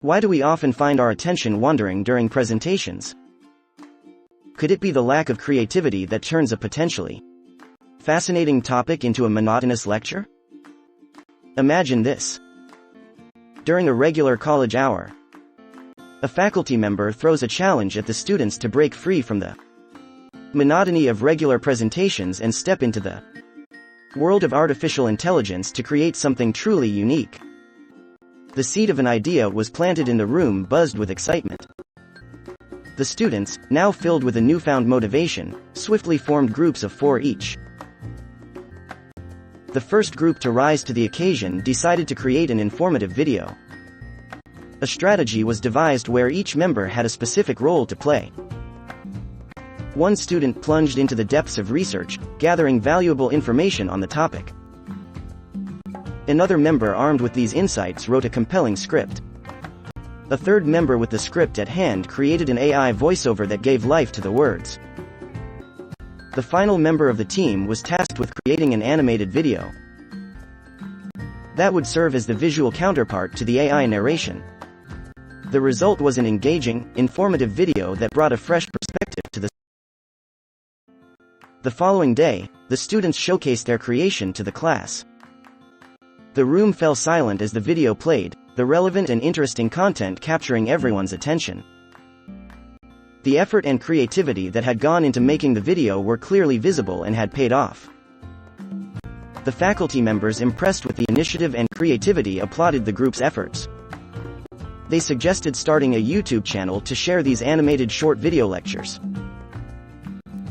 Why do we often find our attention wandering during presentations? Could it be the lack of creativity that turns a potentially fascinating topic into a monotonous lecture? Imagine this. During a regular college hour, a faculty member throws a challenge at the students to break free from the monotony of regular presentations and step into the world of artificial intelligence to create something truly unique. The seed of an idea was planted in the room, buzzed with excitement. The students, now filled with a newfound motivation, swiftly formed groups of 4 each. The first group to rise to the occasion decided to create an informative video. A strategy was devised where each member had a specific role to play. One student plunged into the depths of research, gathering valuable information on the topic. Another member armed with these insights wrote a compelling script. A third member with the script at hand created an AI voiceover that gave life to the words. The final member of the team was tasked with creating an animated video that would serve as the visual counterpart to the AI narration. The result was an engaging, informative video that brought a fresh perspective to the following day, the students showcased their creation to the class. The room fell silent as the video played, the relevant and interesting content capturing everyone's attention. The effort and creativity that had gone into making the video were clearly visible and had paid off. The faculty members, impressed with the initiative and creativity, applauded the group's efforts. They suggested starting a YouTube channel to share these animated short video lectures.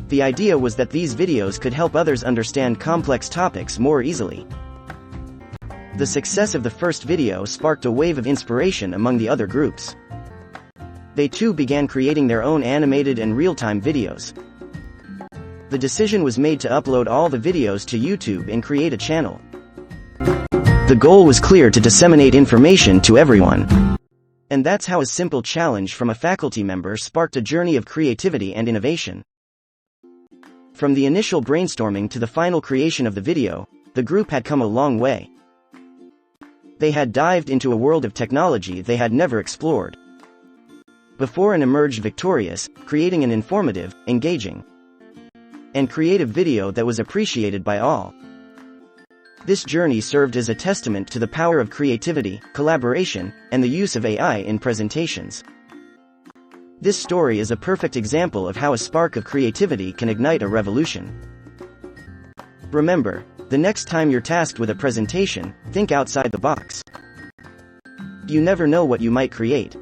The idea was that these videos could help others understand complex topics more easily. The success of the first video sparked a wave of inspiration among the other groups. They too began creating their own animated and real-time videos. The decision was made to upload all the videos to YouTube and create a channel. The goal was clear: to disseminate information to everyone. And that's how a simple challenge from a faculty member sparked a journey of creativity and innovation. From the initial brainstorming to the final creation of the video, the group had come a long way. They had dived into a world of technology they had never explored before and emerged victorious, creating an informative, engaging, and creative video that was appreciated by all. This journey served as a testament to the power of creativity, collaboration, and the use of AI in presentations. This story is a perfect example of how a spark of creativity can ignite a revolution. Remember, the next time you're tasked with a presentation, think outside the box. You never know what you might create.